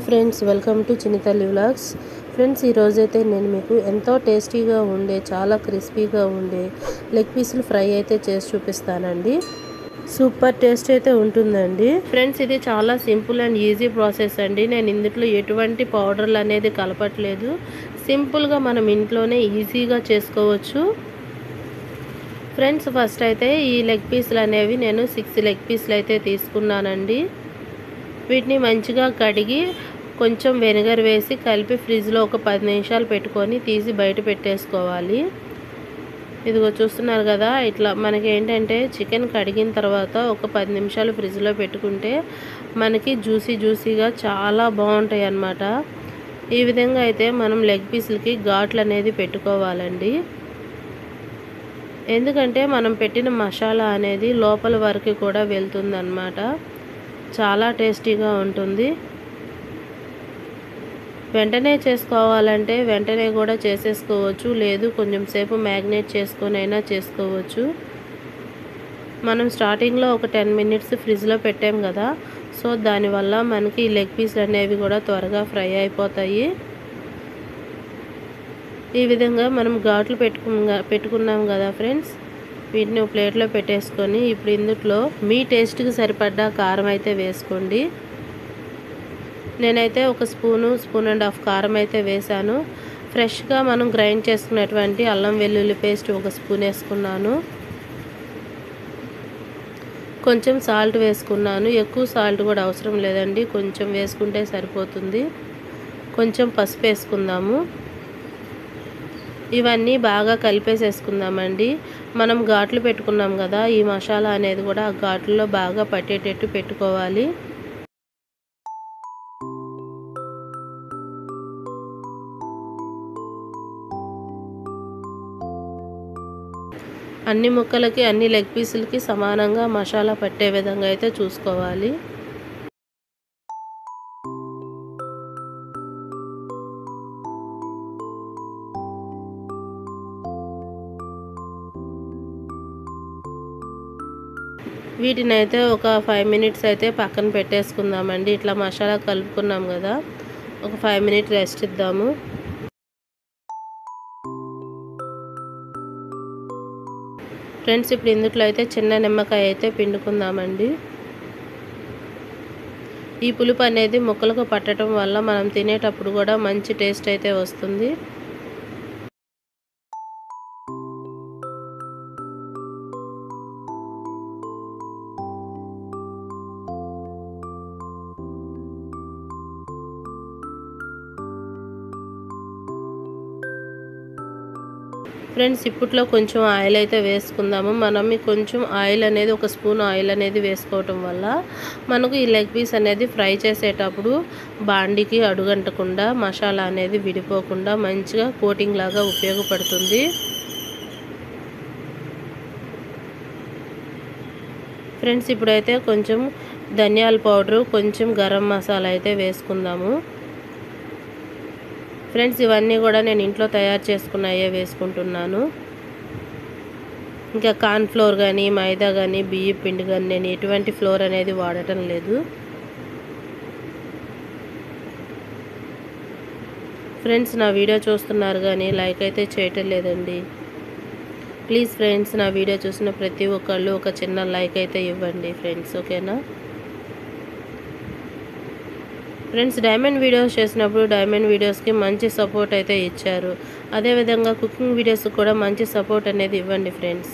Friends, welcome to చిన్ని తల్లి vlogs. Friends, ఈరోజైతే నేను మీకు ఎంతో టేస్టీగా ఉండే, చాలా క్రిస్పీగా ఉండే లెగ్ పీసులు ఫ్రై అయితే చేసి చూపిస్తానండి. సూపర్ టేస్ట్ అయితే ఉంటుందండి. ఫ్రెండ్స్, ఇది చాలా సింపుల్ అండ్ ఈజీ ప్రాసెస్ అండి. నేను ఇందులో ఎటువంటి పౌడర్లు అనేది కలపట్లేదు. సింపుల్గా మనం ఇంట్లోనే ఈజీగా చేసుకోవచ్చు. ఫ్రెండ్స్, ఫస్ట్ అయితే ఈ లెగ్ పీసులు అనేవి నేను 6 లెగ్ పీసులు అయితే తీసుకున్నానండి. వీటిని మంచిగా కడిగి కొంచెం వెనిగర్ వేసి కలిపి ఫ్రిడ్జ్లో ఒక 10 నిమిషాలు పెట్టుకొని తీసి బయట పెట్టేసుకోవాలి. ఇదిగో చూస్తున్నారు కదా, ఇట్లా మనకి ఏంటంటే చికెన్ కడిగిన తర్వాత ఒక 10 నిమిషాలు ఫ్రిడ్జ్లో పెట్టుకుంటే మనకి జ్యూసీగా చాలా బాగుంటాయి అన్నమాట. ఈ విధంగా అయితే మనం లెగ్ పీసులకి ఘాట్లు అనేది పెట్టుకోవాలండి. ఎందుకంటే మనం పెట్టిన మసాలా అనేది లోపల వరకు కూడా వెళ్తుందన్నమాట. చాలా టేస్టీగా ఉంటుంది. వెంటనే చేసుకోవాలంటే వెంటనే కూడా చేసేసుకోవచ్చు, లేదు కొంచెం సేపు మ్యాగ్నేట్ చేసుకొని అయినా చేసుకోవచ్చు. మనం స్టార్టింగ్లో ఒక 10 మినిట్స్ ఫ్రిడ్జ్లో పెట్టాం కదా, సో దానివల్ల మనకి లెగ్ పీసులు అనేవి కూడా త్వరగా ఫ్రై అయిపోతాయి. ఈ విధంగా మనం ఘాట్లు పెట్టుకున్నాం కదా ఫ్రెండ్స్, వీటిని ప్లేట్లో పెట్టేసుకొని ఇప్పుడు ఇందులో మీ టేస్ట్కి సరిపడ్డ కారం అయితే వేసుకోండి. నేనైతే ఒక స్పూన్ అండ్ హాఫ్ కారం అయితే వేసాను. ఫ్రెష్గా మనం గ్రైండ్ చేసుకున్నటువంటి అల్లం వెల్లుల్లి పేస్ట్ ఒక స్పూన్ వేసుకున్నాను. కొంచెం సాల్ట్ వేసుకున్నాను. ఎక్కువ సాల్ట్ కూడా అవసరం లేదండి, కొంచెం వేసుకుంటే సరిపోతుంది. కొంచెం పసుపు వేసుకుందాము. ఇవన్నీ బాగా కలిపేసేసుకుందామండి. మనం ఘాట్లు పెట్టుకున్నాం కదా, ఈ మసాలా అనేది కూడా ఆ ఘాట్లలో బాగా పట్టేటట్టు పెట్టుకోవాలి. అన్ని ముక్కలకి, అన్ని లెగ్ పీసులకి సమానంగా మసాలా పట్టే విధంగా అయితే చూసుకోవాలి. వీటిని అయితే ఒక 5 మినిట్స్ అయితే పక్కన పెట్టేసుకుందామండి. ఇట్లా మసాలా కలుపుకున్నాం కదా, ఒక 5 మినిట్స్ రెస్ట్ ఇద్దాము. ఫ్రెండ్స్, ఇప్పుడు ఇందులో అయితే చిన్న నిమ్మకాయ అయితే పిండుకుందామండి. ఈ పులుపు అనేది ముక్కలకు పట్టడం వల్ల మనం తినేటప్పుడు కూడా మంచి టేస్ట్ అయితే వస్తుంది. ఫ్రెండ్స్, ఇప్పట్లో కొంచెం ఆయిల్ అయితే వేసుకుందాము. మనం కొంచెం ఆయిల్ అనేది, ఒక స్పూన్ ఆయిల్ అనేది వేసుకోవటం వల్ల మనకు ఈ లెగ్ పీస్ అనేది ఫ్రై చేసేటప్పుడు బాండికి అడుగంటకుండా, మసాలా అనేది విడిపోకుండా మంచిగా కోటింగ్ లాగా ఉపయోగపడుతుంది. ఫ్రెండ్స్, ఇప్పుడైతే కొంచెం ధనియాల పౌడరు, కొంచెం గరం మసాలా అయితే వేసుకుందాము. ఫ్రెండ్స్, ఇవన్నీ కూడా నేను ఇంట్లో తయారు చేసుకున్నాయే వేసుకుంటున్నాను. ఇంకా కార్న్ ఫ్లోర్ కానీ, మైదా కానీ, బియ్యం పిండి కానీ నేను ఎటువంటి ఫ్లోర్ అనేది వాడటం లేదు. ఫ్రెండ్స్, నా వీడియో చూస్తున్నారు కానీ లైక్ అయితే చేయటం లేదండి. ప్లీజ్ ఫ్రెండ్స్, నా వీడియో చూసిన ప్రతి ఒక్కళ్ళు ఒక చిన్న లైక్ అయితే ఇవ్వండి ఫ్రెండ్స్, ఓకేనా? ఫ్రెండ్స్, డైమండ్ వీడియోస్ చేసినప్పుడు డైమండ్ వీడియోస్కి మంచి సపోర్ట్ అయితే ఇచ్చారు. అదేవిధంగా కుకింగ్ వీడియోస్కి కూడా మంచి సపోర్ట్ అనేది ఇవ్వండి ఫ్రెండ్స్.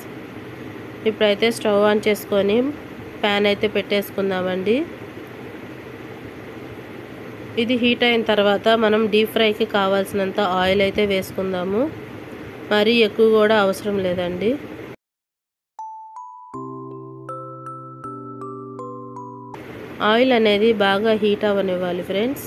ఇప్పుడైతే స్టవ్ ఆన్ చేసుకొని ప్యాన్ అయితే పెట్టేసుకుందామండి. ఇది హీట్ అయిన తర్వాత మనం డీప్ ఫ్రైకి కావాల్సినంత ఆయిల్ అయితే వేసుకుందాము. మరీ ఎక్కువ కూడా అవసరం లేదండి. ఆయిల్ అనేది బాగా హీట్ అవ్వనివ్వాలి ఫ్రెండ్స్.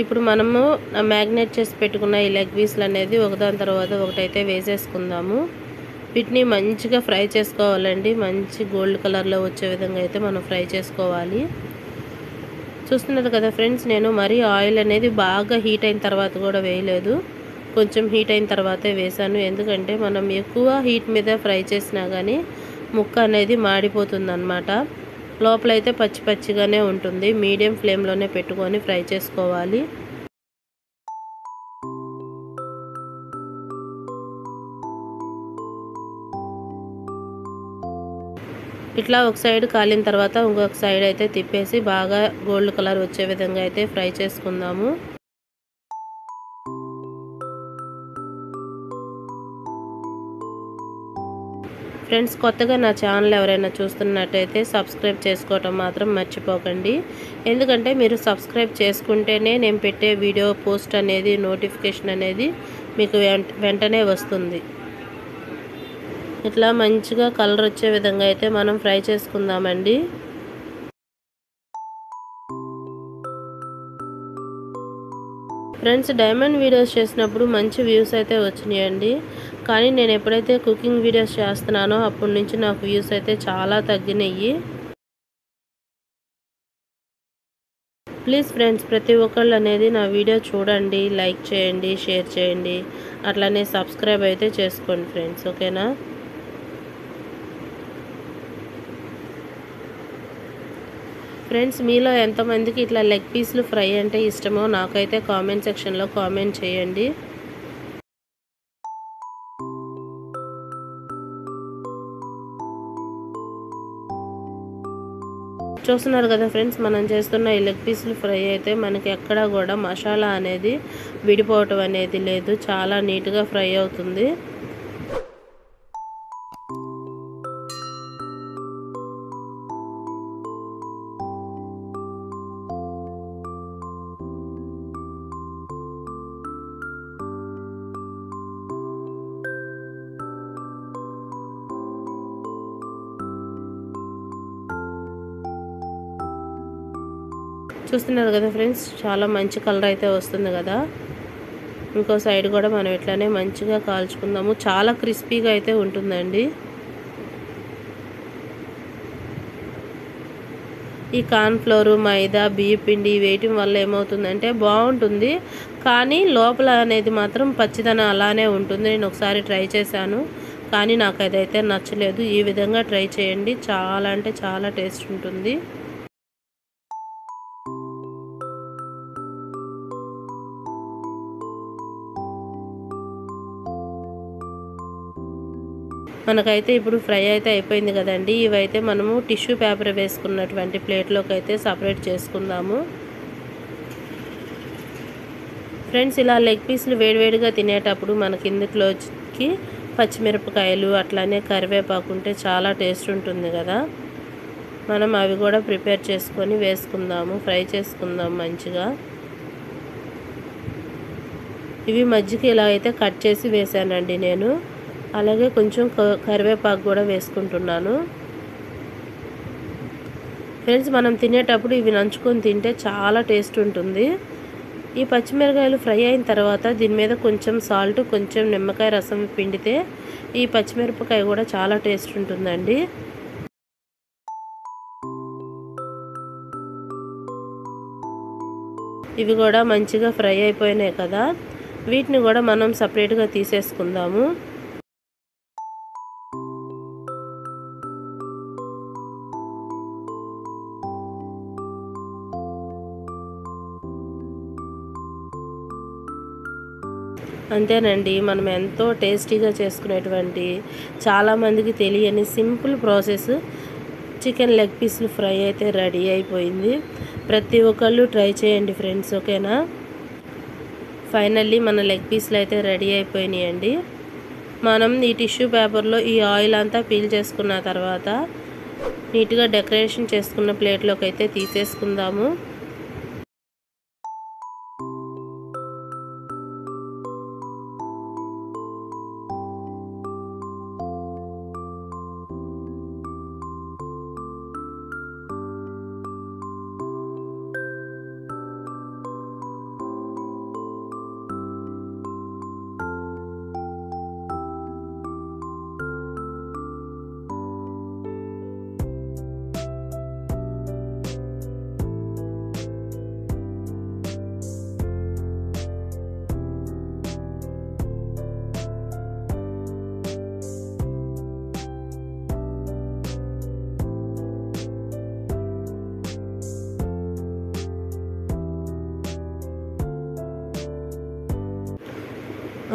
ఇప్పుడు మనము మ్యాగ్నేట్ చేసి పెట్టుకున్న ఈ లెగ్ పీసులు అనేది ఒకదాని తర్వాత ఒకటైతే వేసేసుకుందాము. వీటిని మంచిగా ఫ్రై చేసుకోవాలండి. మంచి గోల్డ్ కలర్లో వచ్చే విధంగా అయితే మనం ఫ్రై చేసుకోవాలి. చూస్తున్నారు కదా ఫ్రెండ్స్, నేను మరీ ఆయిల్ అనేది బాగా హీట్ అయిన తర్వాత కూడా వేయలేదు. కొంచెం హీట్ అయిన తర్వాతే వేసాను. ఎందుకంటే మనం ఎక్కువ హీట్ మీద ఫ్రై చేసినా కానీ ముక్క అనేది మాడిపోతుందన్నమాట. లోపలైతే పచ్చి పచ్చిగానే ఉంటుంది. మీడియం ఫ్లేమ్లోనే పెట్టుకొని ఫ్రై చేసుకోవాలి. ఇట్లా ఒక సైడ్ కాలిన తర్వాత ఇంకొక సైడ్ అయితే తిప్పేసి బాగా గోల్డ్ కలర్ వచ్చే విధంగా అయితే ఫ్రై చేసుకుందాము. ఫ్రెండ్స్, కొత్తగా నా ఛానల్ ఎవరైనా చూస్తున్నట్టయితే సబ్స్క్రైబ్ చేసుకోవటం మాత్రం మర్చిపోకండి. ఎందుకంటే మీరు సబ్స్క్రైబ్ చేసుకుంటేనే నేను పెట్టే వీడియో పోస్ట్ అనేది నోటిఫికేషన్ అనేది మీకు వెంటనే వస్తుంది. ఇట్లా మంచిగా కలర్ వచ్చే విధంగా అయితే మనం ఫ్రై చేసుకుందామండి. ఫ్రెండ్స్, డైమండ్ వీడియోస్ చేసినప్పుడు మంచి వ్యూస్ అయితే వచ్చినాయండి. కానీ నేను ఎప్పుడైతే కుకింగ్ వీడియోస్ చేస్తున్నానో అప్పటి నుంచి నాకు వ్యూస్ అయితే చాలా తగ్గినాయి. ప్లీజ్ ఫ్రెండ్స్, ప్రతి ఒక్కళ్ళు అనేది నా వీడియో చూడండి, లైక్ చేయండి, షేర్ చేయండి, అట్లానే సబ్స్క్రైబ్ అయితే చేసుకోండి ఫ్రెండ్స్, ఓకేనా. ఫ్రెండ్స్, మీలో ఎంతమందికి ఇట్లా లెగ్ పీస్లు ఫ్రై అంటే ఇష్టమో నాకైతే కామెంట్ సెక్షన్లో కామెంట్ చేయండి. చూస్తున్నారు కదా ఫ్రెండ్స్, మనం చేస్తున్న ఈ లెగ్ పీస్లు ఫ్రై అయితే మనకి ఎక్కడా కూడా మసాలా అనేది విడిపోవటం అనేది లేదు. చాలా నీట్గా ఫ్రై అవుతుంది. చూస్తున్నారు కదా ఫ్రెండ్స్, చాలా మంచి కలర్ అయితే వస్తుంది కదా. ఇంకో సైడ్ కూడా మనం ఇట్లానే మంచిగా కాల్చుకుందాము. చాలా క్రిస్పీగా అయితే ఉంటుందండి. ఈ కార్న్ఫ్లోర్, మైదా, బియ్య పిండి వేయటం వల్ల ఏమవుతుందంటే బాగుంటుంది, కానీ లోపల అనేది మాత్రం పచ్చిదనం అలానే ఉంటుంది. నేను ఒకసారి ట్రై చేశాను, కానీ నాకు అదైతే నచ్చలేదు. ఈ విధంగా ట్రై చేయండి, చాలా అంటే చాలా టేస్ట్ ఉంటుంది. మనకైతే ఇప్పుడు ఫ్రై అయితే అయిపోయింది కదండి. ఇవైతే మనము టిష్యూ పేపర్ వేసుకున్నటువంటి ప్లేట్లోకి అయితే సపరేట్ చేసుకుందాము. ఫ్రెండ్స్, ఇలా లెగ్ పీస్లు వేడివేడిగా తినేటప్పుడు మనకి ఇందులోకి పచ్చిమిరపకాయలు అట్లానే కరివేపాకు ఉంటే చాలా టేస్ట్ ఉంటుంది కదా. మనం అవి కూడా ప్రిపేర్ చేసుకొని వేసుకుందాము, ఫ్రై చేసుకుందాం మంచిగా. ఇవి మధ్యకి ఇలా అయితే కట్ చేసి వేసానండి నేను. అలాగే కొంచెం కరివేపాకు కూడా వేసుకుంటున్నాను. ఫ్రెండ్స్, మనం తినేటప్పుడు ఇవి నంచుకొని తింటే చాలా టేస్ట్ ఉంటుంది. ఈ పచ్చిమిరకాయలు ఫ్రై అయిన తర్వాత దీని మీద కొంచెం సాల్ట్, కొంచెం నిమ్మకాయ రసం పిండితే ఈ పచ్చిమిరపకాయ కూడా చాలా టేస్ట్ ఉంటుందండి. ఇవి కూడా మంచిగా ఫ్రై అయిపోయినాయి కదా. వీటిని కూడా మనం సపరేట్గా తీసేసుకుందాము. అంతేనండి, మనం ఎంతో టేస్టీగా చేసుకునేటువంటి, చాలామందికి తెలియని సింపుల్ ప్రాసెస్ చికెన్ లెగ్ పీస్లు ఫ్రై అయితే రెడీ అయిపోయింది. ప్రతి ఒక్కళ్ళు ట్రై చేయండి ఫ్రెండ్స్, ఓకేనా. ఫైనల్లీ మన లెగ్ పీస్లు అయితే రెడీ అయిపోయినాయండి. మనం ఈ టిష్యూ పేపర్లో ఈ ఆయిల్ అంతా పీల్ చేసుకున్న తర్వాత నీట్గా డెకరేషన్ చేసుకున్న ప్లేట్లోకి అయితే తీసేసుకుందాము.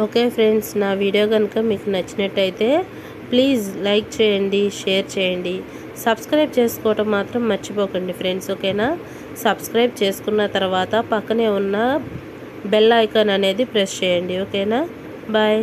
ఓకే ఫ్రెండ్స్, నా వీడియో కనుక మీకు నచ్చినట్టయితే ప్లీజ్ లైక్ చేయండి, షేర్ చేయండి, సబ్స్క్రైబ్ చేసుకోవటం మాత్రం మర్చిపోకండి ఫ్రెండ్స్. ఓకేనా? సబ్స్క్రైబ్ చేసుకున్న తర్వాత పక్కనే ఉన్న బెల్ ఐకాన్ అనేది ప్రెస్ చేయండి. ఓకేనా? బాయ్.